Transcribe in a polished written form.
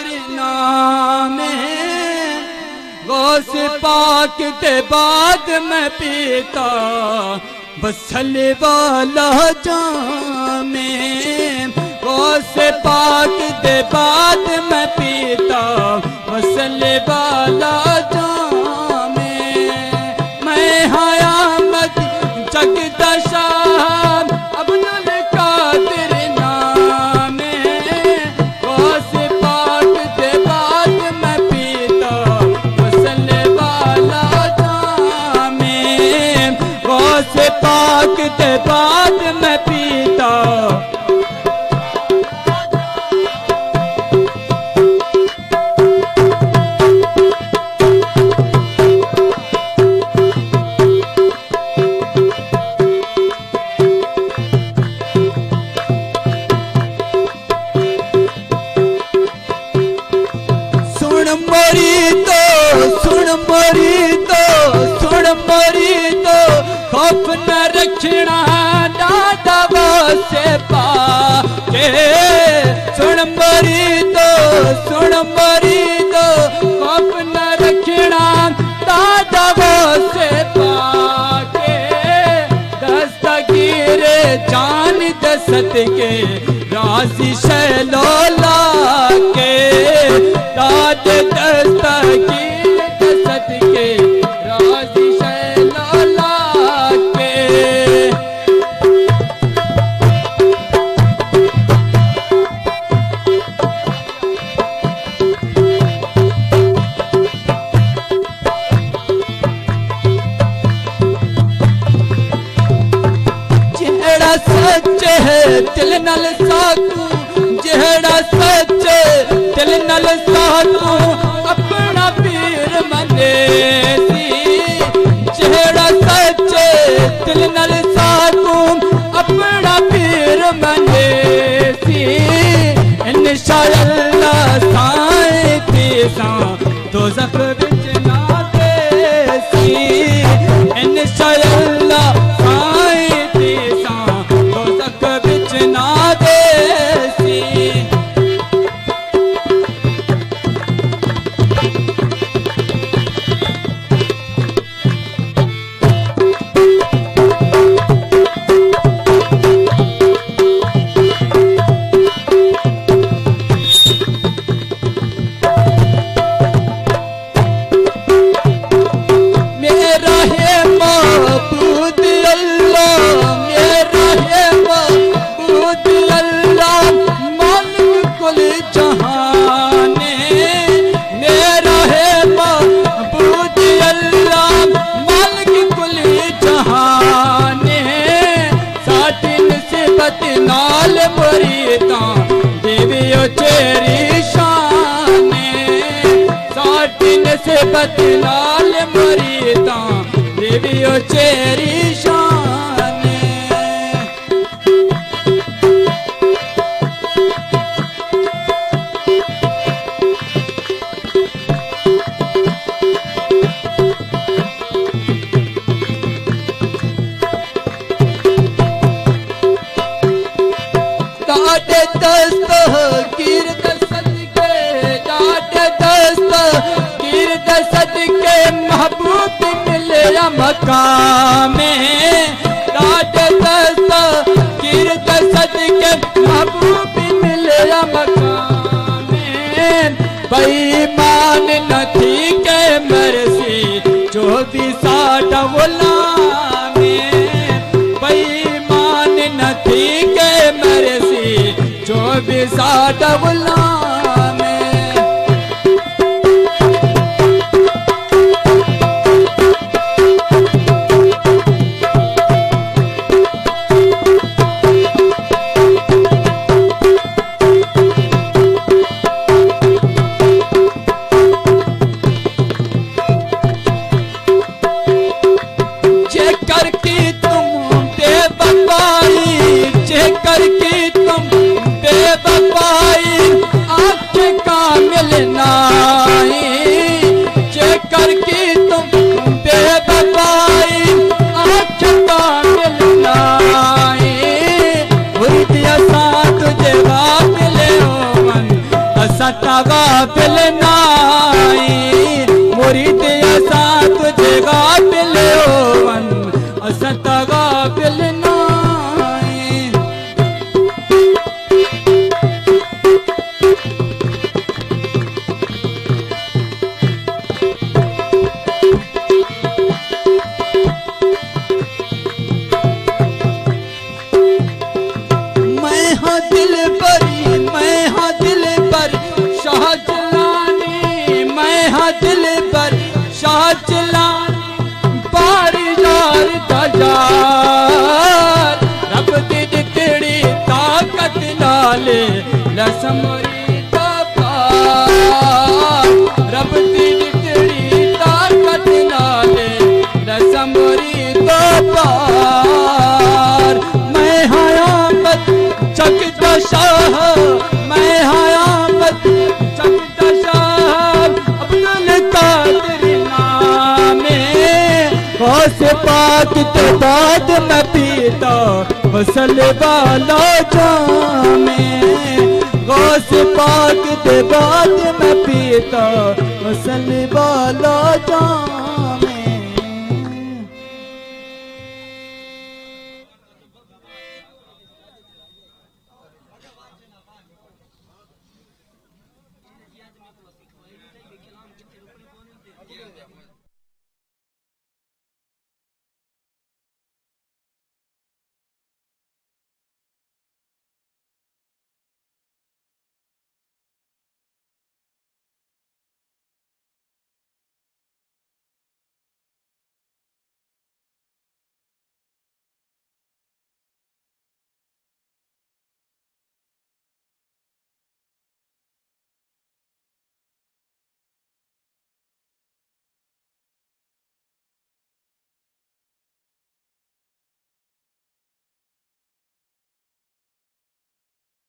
तेरे नाम गौस पाक के बाद मैं पीता बसले वाला जामे गौस पाक के बाद मैं पीता बसले वाला जामे मैं हयामत जगदशा अब्दुल कादिर नाम गौस पाक के बाद मैं पीता बसले वाला जामे गौस पाक के बाद मैं पीता सुन मरी तो खौफ न रखना दादा से पाके सुन मरी तो खौफ न रखना दादा से पाके दस्तगीर जान दसत के राशि शैलोला के दाद दस्तगीर दसत के राशि शैलोला के जेड़ा सच है दिल नल साकू जेड़ा सच दिल नल साकू अपना पीर मने जेड़ा सच दिल नल साकू अपना पीर मने इंशाअल्लाह साए तेसा दोज़ख विच ना देसी इंशाअल्लाह साए तेसा दोज़ख विच ना देसी नाल मरीता देवियो तेरी शान साटी नस्बत नाल मरीता देवियो तेरी शान डाटे दस्तगीर सदके डाटे दस्तगीर सदके महबूब मिले मकाम डाटे दस्तगीर सदके महबूब मिले मकाम बेईमान न थी के मरसी जो भी साडा गुलाम बेईमान न थी के मरसी जो भी साडा गुलाम करके तुम बेवफाई सतगा बिल नाई मुरीद असा तुझे गाबिल होवन सतगा बिल नाई। मैं हाँ दिल पर शाह चलानी, मैं हाँ दिल पर शाह चलानी बारी जार तजार रब दी दिकड़ी ताकत नाले लसमरी तो पार रब दी दिकड़ी ताकत नाले लसमरी तो पार। मैं हयामत चकता शाह, मैं हयामत चकता शाह अब्दुल कादिर नामे गौस पाक के बाद मैं पीता मसल वाला जामे गौस पाक के बाद मैं पीता मसल वाला जामे।